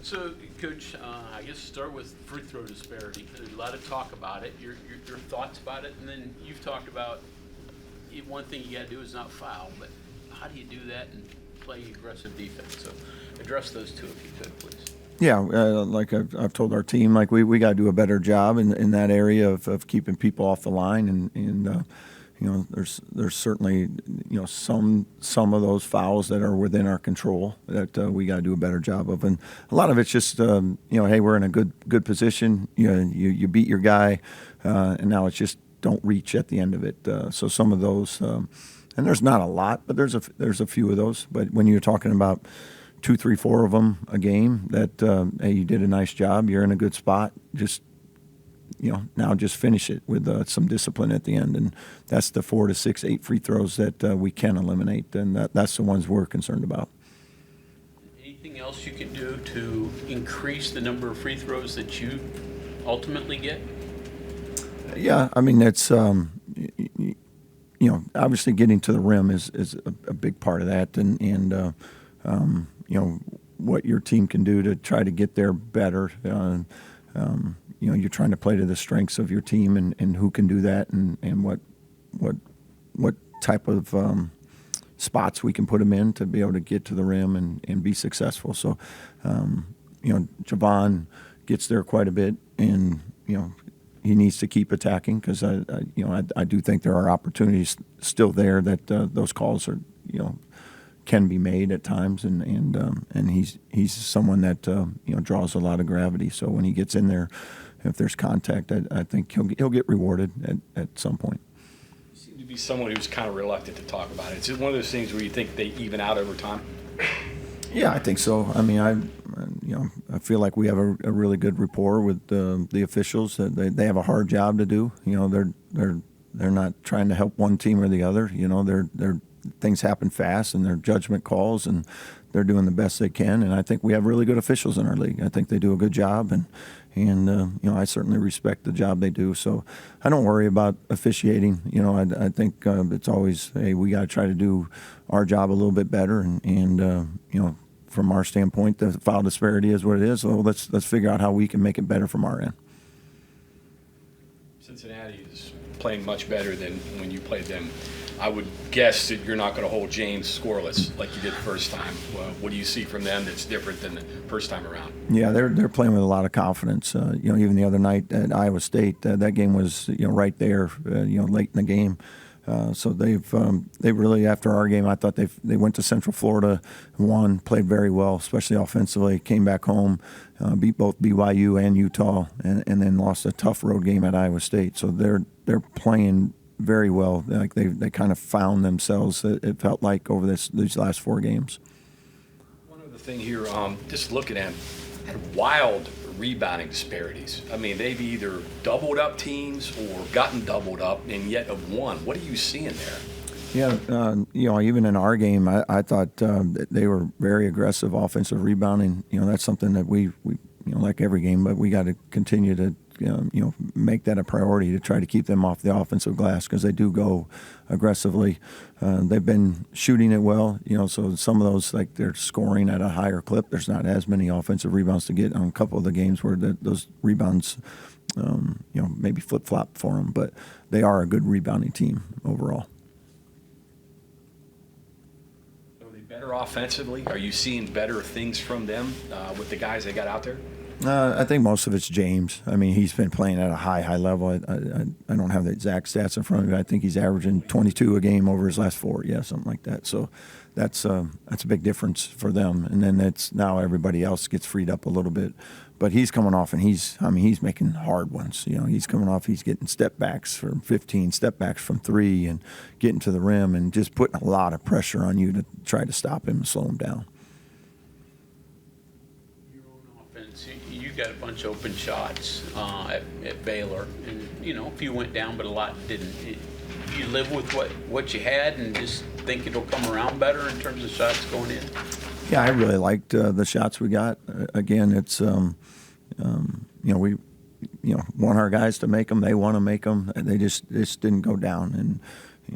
So, Coach, I guess start with free throw disparity. There's a lot of talk about it, your thoughts about it, and then you've talked about one thing you got to do is not foul, but how do you do that and play aggressive defense? So address those two if you could, please. Yeah, like I've told our team, like we got to do a better job in that area of keeping people off the line, and there's certainly some of those fouls that are within our control that we got to do a better job of, and a lot of it's just hey, we're in a good position, you beat your guy, and now it's just don't reach at the end of it. So some of those, and there's not a lot, but there's a few of those. But when you're talking about 2, 3, 4 of them a game, that hey, you did a nice job, you're in a good spot, just now just finish it with some discipline at the end, and that's the 4 to 6, 8 free throws that we can eliminate, and that's the ones we're concerned about. Anything else you can do to increase the number of free throws that you ultimately get? Yeah, I mean it's obviously getting to the rim is a big part of that, and what your team can do to try to get there better. You're trying to play to the strengths of your team and who can do that, and what type of spots we can put them in to be able to get to the rim and be successful. So, Javon gets there quite a bit, and he needs to keep attacking because I do think there are opportunities still there that those calls are can be made at times, and he's someone that draws a lot of gravity. So when he gets in there, if there's contact, I think he'll get rewarded at some point. You seem to be someone who's kind of reluctant to talk about it. Is it one of those things where you think they even out over time? Yeah, I think so. I mean, I feel like we have a really good rapport with the officials. They have a hard job to do. They're not trying to help one team or the other. They're things happen fast, and they're judgment calls, and they're doing the best they can. And I think we have really good officials in our league. I think they do a good job, and I certainly respect the job they do. So I don't worry about officiating. I think it's always, hey, we got to try to do our job a little bit better, and from our standpoint, the foul disparity is what it is. So let's figure out how we can make it better from our end. Cincinnati is playing much better than when you played them. I would guess that you're not going to hold James scoreless like you did the first time. Well, what do you see from them that's different than the first time around? Yeah, they're playing with a lot of confidence. Even the other night at Iowa State, that game was right there, late in the game. So they really, after our game, I thought they went to Central Florida, won, played very well, especially offensively. Came back home, beat both BYU and Utah, and then lost a tough road game at Iowa State. So they're playing very well. Like they kind of found themselves. It felt like over these last 4 games. One other thing here, just looking at wild rebounding disparities. I mean, they've either doubled up teams or gotten doubled up, and yet have won. What are you seeing there? Yeah, even in our game, I thought that they were very aggressive offensive rebounding. That's something that we like every game, but we got to continue to make that a priority to try to keep them off the offensive glass because they do go aggressively. They've been shooting it well, so some of those, like they're scoring at a higher clip. There's not as many offensive rebounds to get on a couple of the games where those rebounds, maybe flip-flop for them, but they are a good rebounding team overall. Are they better offensively? Are you seeing better things from them with the guys they got out there? I think most of it's James. I mean, he's been playing at a high level. I don't have the exact stats in front of me. I think he's averaging 22 a game over his last 4. Yeah, something like that. So that's a big difference for them. And then it's now everybody else gets freed up a little bit. But he's coming off, and he's making hard ones. He's coming off. He's getting step backs from 15, step backs from 3, and getting to the rim, and just putting a lot of pressure on you to try to stop him and slow him down. You got a bunch of open shots at Baylor, and a few went down, but a lot didn't. You live with what you had, and just think it'll come around better in terms of shots going in. Yeah, I really liked the shots we got. Again, it's we want our guys to make them. They want to make them. They just didn't go down, and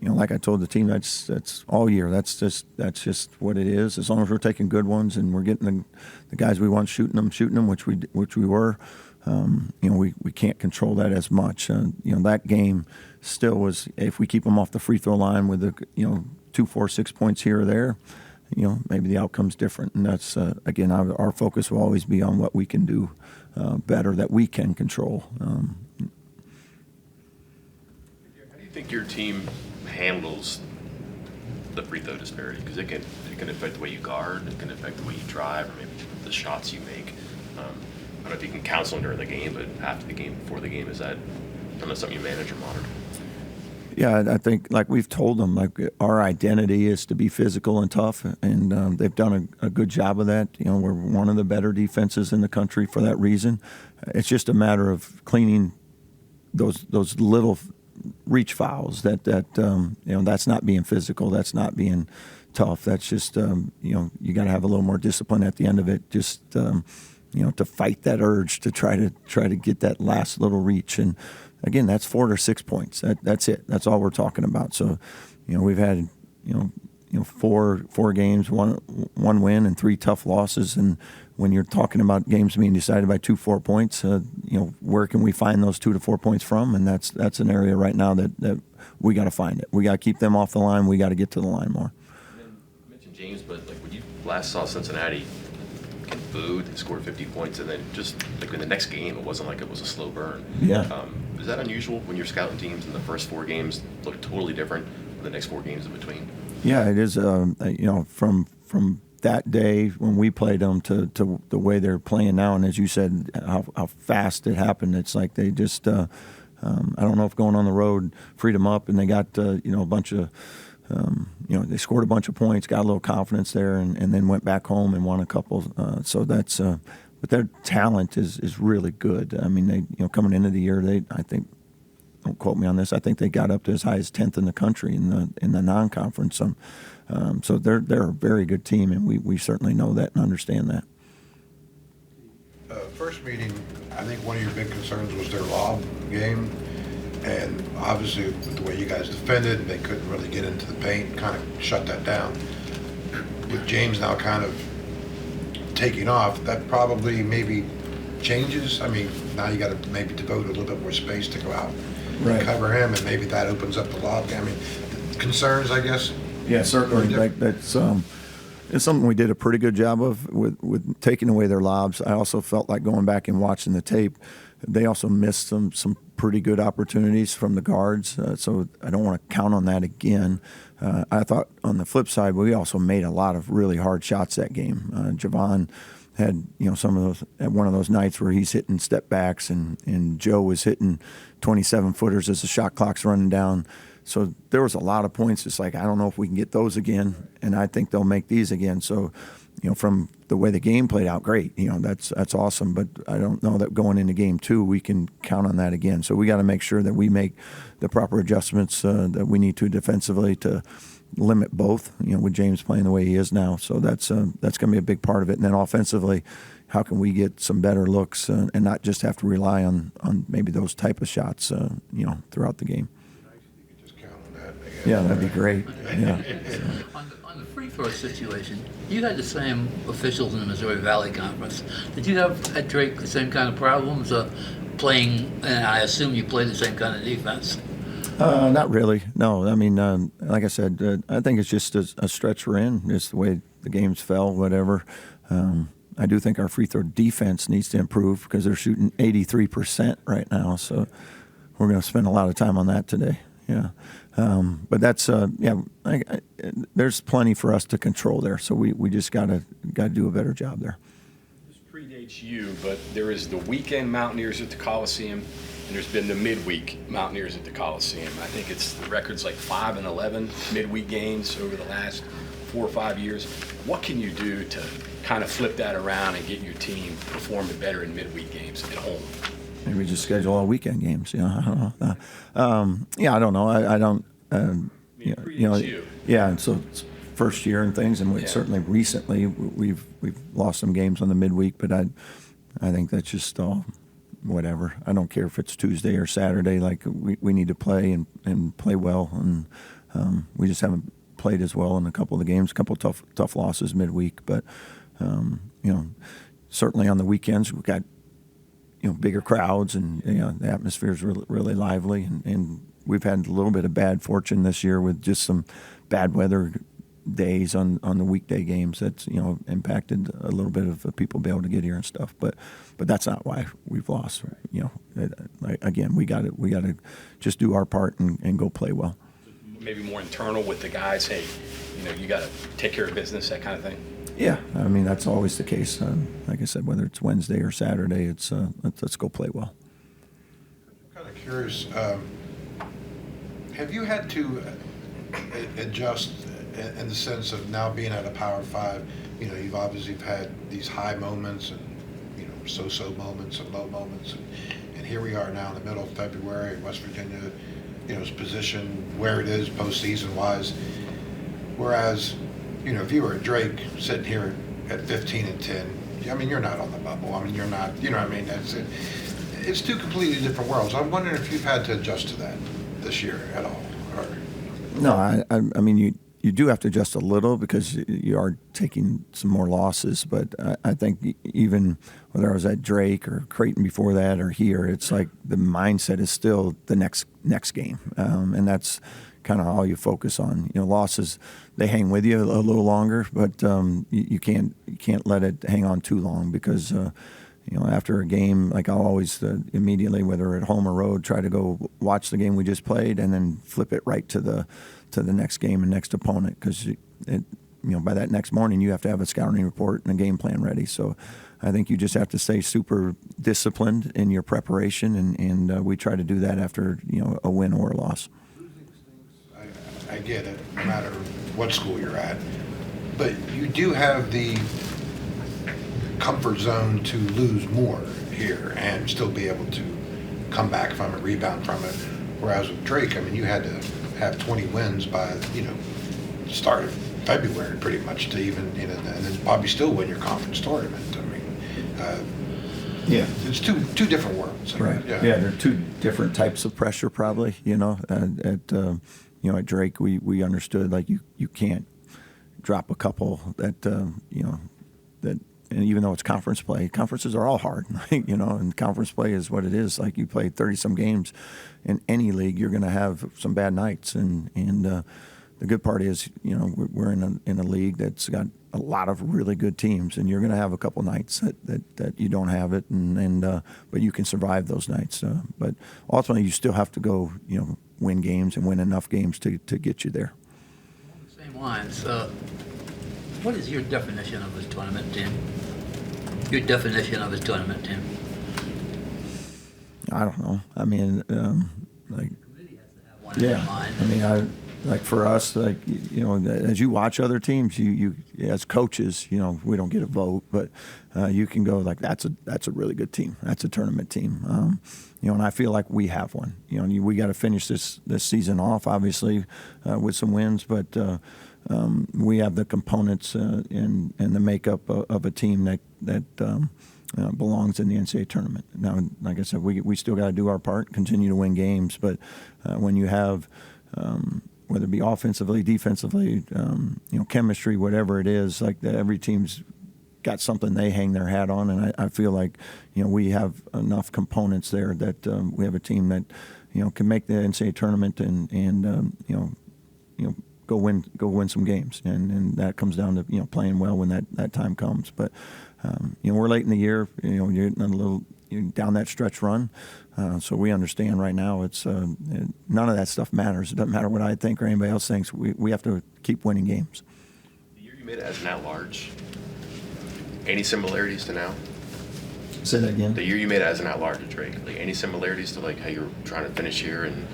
like I told the team, that's all year. That's just what it is. As long as we're taking good ones and we're getting the guys we want shooting them, which we were. We can't control that as much. That game still was, if we keep them off the free throw line with 2, 4, 6 points here or there, maybe the outcome's different. And that's again, our focus will always be on what we can do better, that we can control. How do you think your team handles the free throw disparity? Because it can affect the way you guard, it can affect the way you drive, or maybe the shots you make. I don't know if you can counsel them during the game, but after the game, before the game, is that something you manage or monitor? Yeah, I think like we've told them, like our identity is to be physical and tough, and they've done a good job of that. We're one of the better defenses in the country for that reason. It's just a matter of cleaning those little reach fouls that that's not being physical, that's not being tough. That's just you got to have a little more discipline at the end of it. Just to fight that urge to try to get that last little reach. And again, that's 4 to 6 points. That's it. That's all we're talking about. So, we've had four games, one win and 3 tough losses. And when you're talking about games being decided by 2, 4 points, where can we find those 2 to 4 points from? And that's an area right now that we got to find it. We got to keep them off the line. We got to get to the line more. You mentioned James, but like when you last saw Cincinnati get booed and scored 50 points, and then just like in the next game, it wasn't like it was a slow burn. Yeah. Is that unusual when you're scouting teams and the first 4 games look totally different than the next 4 games in between? Yeah, it is. From that day when we played them to the way they're playing now, and as you said, how fast it happened. It's like they just I don't know if going on the road freed them up, and they got a bunch of they scored a bunch of points, got a little confidence there, and then went back home and won a couple. So that's but their talent is really good. I mean, they coming into the year, I think. Don't quote me on this. I think they got up to as high as 10th in the country in the non-conference. So they're a very good team, and we certainly know that and understand that. First meeting, I think one of your big concerns was their lob game, and obviously with the way you guys defended, they couldn't really get into the paint, kind of shut that down. With James now kind of taking off, that probably maybe changes. I mean, now you got to maybe devote a little bit more space to go out. Right. Cover him, and maybe that opens up the lob game. I mean, concerns, I guess. Yeah, certainly. That's it's something we did a pretty good job of with taking away their lobs. I also felt like going back and watching the tape, they also missed some pretty good opportunities from the guards. So I don't want to count on that again. I thought on the flip side, we also made a lot of really hard shots that game. Javon had some of those at one of those nights where he's hitting step backs, and Joe was hitting 27-footers as the shot clock's running down. So there was a lot of points. It's like, I don't know if we can get those again, and I think they'll make these again. So, from the way the game played out, great. That's awesome. But I don't know that going into game 2 we can count on that again. So we got to make sure that we make the proper adjustments that we need to defensively to limit both. With James playing the way he is now. So that's going to be a big part of it. And then offensively, how can we get some better looks and not just have to rely on maybe those type of shots, throughout the game. You could just count on that. Yeah, that'd be great. Yeah. On the free throw situation, you had the same officials in the Missouri Valley Conference. Did you have at Drake the same kind of problems playing? And I assume you played the same kind of defense. Not really. No, I mean, like I said, I think it's just a stretch we're in. Just the way the games fell, whatever. I do think our free throw defense needs to improve because they're shooting 83% right now. So we're going to spend a lot of time on that today. Yeah. But that's there's plenty for us to control there. So we just got to do a better job there. This predates you, but there is the weekend Mountaineers at the Coliseum, and there's been the midweek Mountaineers at the Coliseum. I think the record's like 5 and 11 midweek games over the last 4 or 5 years. What can you do to kind of flip that around and get your team performing better in midweek games at home? Maybe just schedule all weekend games. I don't know. I don't know. I don't. Yeah. And so it's first year and things, and certainly recently we've lost some games on the midweek, but I think that's just all whatever. I don't care if it's Tuesday or Saturday. Like we need to play and play well, and We just haven't played as well in a couple of the games, a couple of tough losses midweek. But, certainly on the weekends we've got, bigger crowds and, the atmosphere is really, really lively. And we've had a little bit of bad fortune this year with just some bad weather days on the weekday games that's impacted a little bit of people being able to get here and stuff, but that's not why we've lost. Again, we got to just do our part and go play well. Maybe more internal with the guys. Hey, you got to take care of business, that kind of thing. Yeah, I mean that's always the case. Like I said, whether it's Wednesday or Saturday, it's let's go play well. I'm kind of curious. Have you had to adjust in the sense of now being at a Power 5? You've obviously had these high moments and so-so moments and low moments, and here we are now in the middle of February. West Virginia, is positioned where it is postseason wise. Whereas, if you were Drake sitting here at 15-10, I mean you're not on the bubble. I mean you're not. What I mean? That's it. It's two completely different worlds. I'm wondering if you've had to adjust to that this year at all. Or... No, I mean you do have to adjust a little because you are taking some more losses. But I think even whether I was at Drake or Creighton before that or here, it's like the mindset is still the next game, and that's kind of all you focus on. Losses, they hang with you a little longer, but you can't let it hang on too long because. After a game, like I'll always immediately, whether at home or road, try to go watch the game we just played and then flip it right to the next game and next opponent because by that next morning you have to have a scouting report and a game plan ready. So I think you just have to stay super disciplined in your preparation, and we try to do that after a win or a loss. I get it, no matter what school you're at, but you do have the comfort zone to lose more here and still be able to come back from it, rebound from it. Whereas with Drake, I mean, you had to have 20 wins by, start of February pretty much to even, and then probably still win your conference tournament. I mean, yeah, it's two different worlds. Right. Yeah, they're two different types of pressure probably, at Drake, we understood like you can't drop a couple that, that, and even though it's conference play, conferences are all hard, and conference play is what it is. Like you play 30-some games in any league, you're going to have some bad nights. And the good part is, we're in a league that's got a lot of really good teams, and you're going to have a couple nights that you don't have it, but you can survive those nights. But ultimately, you still have to go, win games and win enough games to get you there. Same lines. What is your definition of a tournament team? Your definition of a tournament team? I don't know. I mean, like, One in yeah. mind. I mean, like for us, like as you watch other teams, you as coaches, we don't get a vote, but you can go like that's a really good team. That's a tournament team. And I feel like we have one. We got to finish this season off, obviously, with some wins, but. We have the components and the makeup of a team that belongs in the NCAA tournament. Now, like I said, we still got to do our part, continue to win games. But when you have, whether it be offensively, defensively, chemistry, whatever it is, like every team's got something they hang their hat on, and I feel like we have enough components there that we have a team that can make the NCAA tournament and go win some games, and that comes down to playing well when that time comes. But we're late in the year. You're getting a little down that stretch run, so we understand right now it's none of that stuff matters. It doesn't matter what I think or anybody else thinks. We have to keep winning games. The year you made it as an at-large, any similarities to now? Say that again. The year you made it as an at-large at Drake, like any similarities to like how you're trying to finish here? And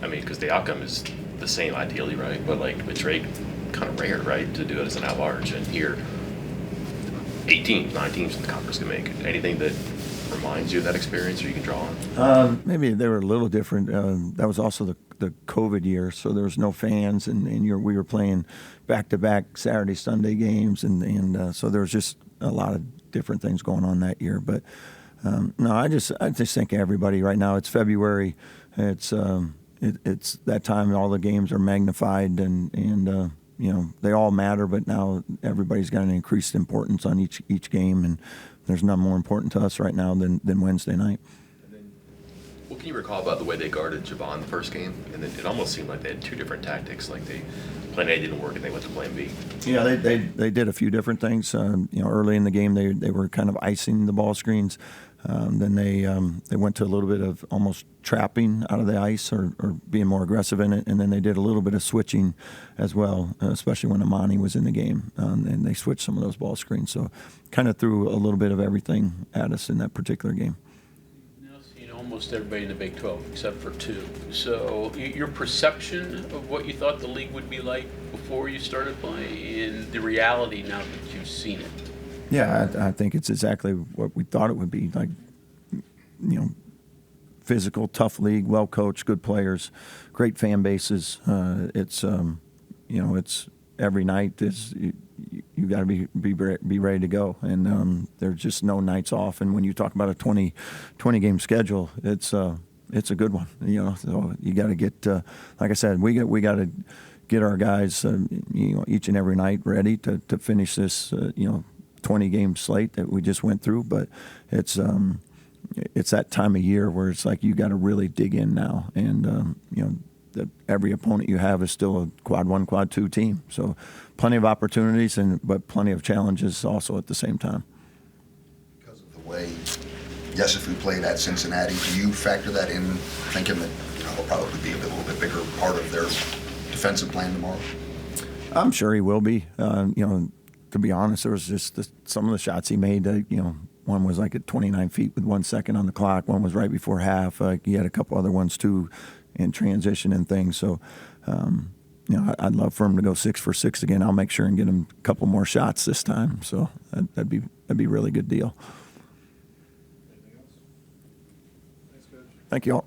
I mean, because the outcome is the same ideally, right? But like with Drake, kind of rare, right, to do it as an at-large. And here, 8 teams, 9 teams in the conference can make it. Anything that reminds you of that experience or you can draw on? Maybe they were a little different. That was also the COVID year, so there was no fans, and we were playing back-to-back Saturday, Sunday games, and so there was just a lot of different things going on that year. But no, I just think everybody right now. It's February. It's it's that time all the games are magnified and you know, they all matter, but now everybody's got an increased importance on each game, and there's none more important to us right now than Wednesday night. What can you recall about the way they guarded Javon the first game? And then it almost seemed like they had two different tactics, like plan A didn't work and they went to plan B. Yeah, they did a few different things. You know, early in the game they were kind of icing the ball screens. Then they went to a little bit of almost trapping out of the ice or being more aggressive in it, and then they did a little bit of switching as well, especially when Amani was in the game, and they switched some of those ball screens. So kind of threw a little bit of everything at us in that particular game. Now seen almost everybody in the Big 12 except for two. So your perception of what you thought the league would be like before you started playing and the reality now that you've seen it. Yeah, I think it's exactly what we thought it would be. Like, you know, physical, tough league, well coached, good players, great fan bases. It's you know, it's every night is you got to be ready to go, and there's just no nights off. And when you talk about a 20 game schedule, it's a good one. You know, so you got to get like I said, we got to get our guys you know, each and every night ready to finish this you know, 20 game slate that we just went through. But it's that time of year where it's like you got to really dig in now, and you know, every opponent you have is still a quad 1, quad 2 team. So plenty of opportunities, but plenty of challenges also at the same time. Because of the way, yes, if we played at Cincinnati, do you factor that in, thinking that, you know, it'll probably be a little bit bigger part of their defensive plan tomorrow? I'm sure he will be. You know, to be honest, there was just some of the shots he made. You know, one was like at 29 feet with 1 second on the clock. One was right before half. He had a couple other ones too, in transition and things. So, you know, I'd love for him to go 6 for 6 again. I'll make sure and get him a couple more shots this time. So that'd be a really good deal. Anything else? Thanks, Coach. Thank you all.